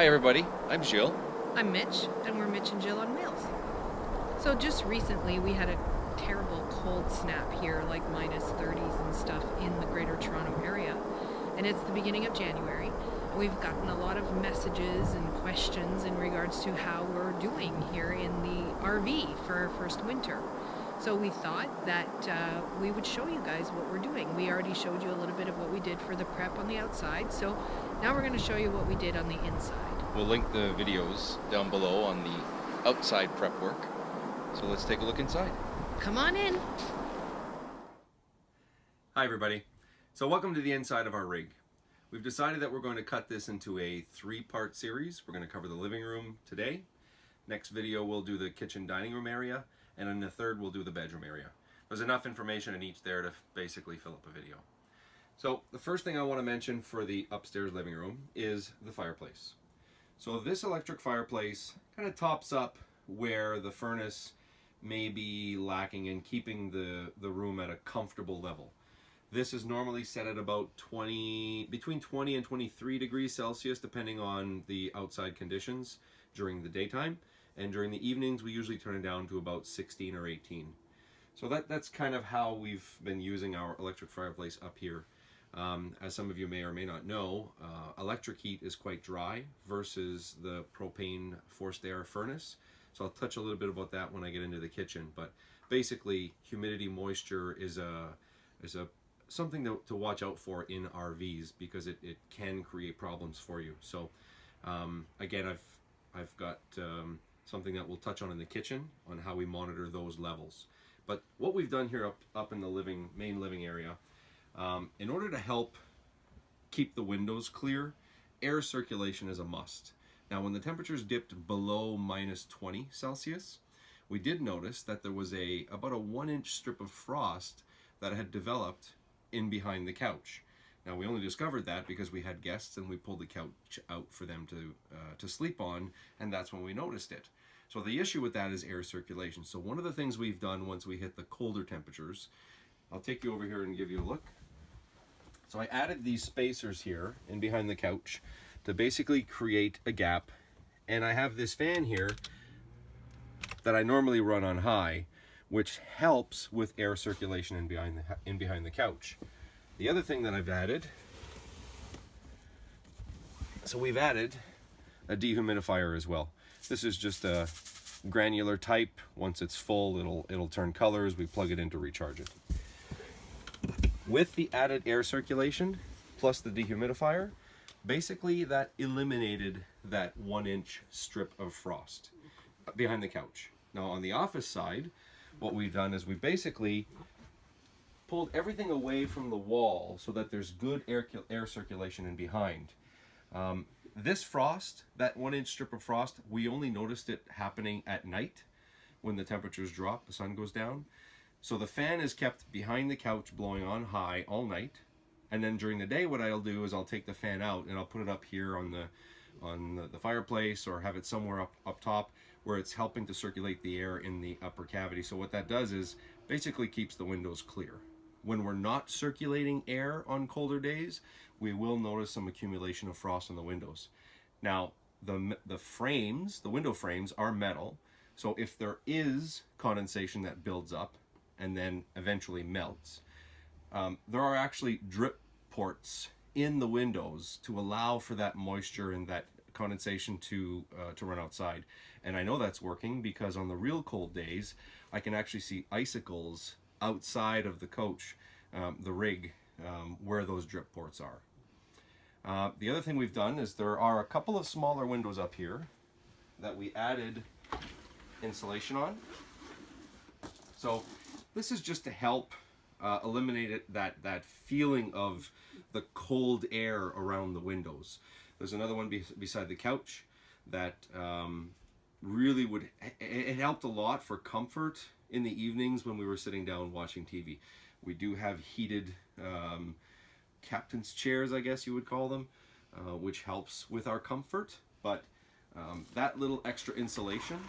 Hi everybody, I'm Jill. I'm Mitch, and we're Mitch and Jill on Wheels. So just recently we had a terrible cold snap here, like minus 30s and stuff in the Greater Toronto area. And it's the beginning of January. We've gotten a lot of messages and questions in regards to how we're doing here in the RV for our first winter. So we thought that we would show you guys what we're doing. We already showed you a little bit of what we did for the prep on the outside, so now we're going to show you what we did on the inside. We'll link the videos down below on the outside prep work. So let's take a look inside. Come on in. Hi everybody. So welcome to the inside of our rig. We've decided that we're going to cut this into a 3-part series. We're going to cover the living room today. Next video we'll do the kitchen dining room area, and in the third we'll do the bedroom area. There's enough information in each there to basically fill up a video. So the first thing I want to mention for the upstairs living room is the fireplace. So this electric fireplace kind of tops up where the furnace may be lacking in keeping the room at a comfortable level. This is normally set at about between 20 and 23 degrees Celsius, depending on the outside conditions during the daytime. And during the evenings, we usually turn it down to about 16 or 18. So that's kind of how we've been using our electric fireplace up here. As some of you may or may not know, electric heat is quite dry versus the propane forced air furnace. So I'll touch a little bit about that when I get into the kitchen. But basically, humidity, moisture is something to watch out for in RVs because it can create problems for you. So again, I've got something that we'll touch on in the kitchen on how we monitor those levels. But what we've done here up in the main living area, in order to help keep the windows clear, air circulation is a must. Now when the temperatures dipped below minus 20 Celsius, we did notice that there was about a 1-inch strip of frost that had developed in behind the couch. Now we only discovered that because we had guests and we pulled the couch out for them to sleep on, and that's when we noticed it. So the issue with that is air circulation. So one of the things we've done once we hit the colder temperatures, I'll take you over here and give you a look. So I added these spacers here in behind the couch to basically create a gap, and I have this fan here that I normally run on high, which helps with air circulation in behind the couch. The other thing that I've added, so we've added a dehumidifier as well. This is just a granular type. Once it's full, it'll turn colors. We plug it in to recharge it. With the added air circulation plus the dehumidifier, basically that eliminated that 1-inch strip of frost behind the couch. Now on the office side, what we've done is we basically pulled everything away from the wall so that there's good air circulation in behind. This frost, that 1-inch strip of frost, we only noticed it happening at night when the temperatures drop, the sun goes down. So the fan is kept behind the couch blowing on high all night. And then during the day, what I'll do is I'll take the fan out and I'll put it up here on the fireplace, or have it somewhere up top where it's helping to circulate the air in the upper cavity. So what that does is basically keeps the windows clear. When we're not circulating air on colder days, we will notice some accumulation of frost on the windows. Now, the window frames are metal, so if there is condensation that builds up and then eventually melts, there are actually drip ports in the windows to allow for that moisture and that condensation to run outside. And I know that's working because on the real cold days, I can actually see icicles outside of the coach, the rig, where those drip ports are. The other thing we've done is there are a couple of smaller windows up here that we added insulation on. So this is just to help eliminate that feeling of the cold air around the windows. There's another one beside the couch that really it helped a lot for comfort in the evenings when we were sitting down watching TV. We do have heated captain's chairs, I guess you would call them, which helps with our comfort, but that little extra insulation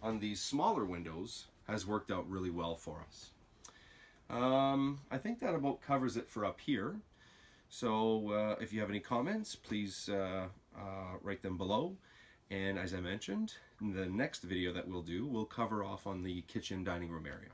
on these smaller windows has worked out really well for us. I think that about covers it for up here. So if you have any comments, please write them below. And as I mentioned, in the next video that we'll do, we'll cover off on the kitchen dining room area.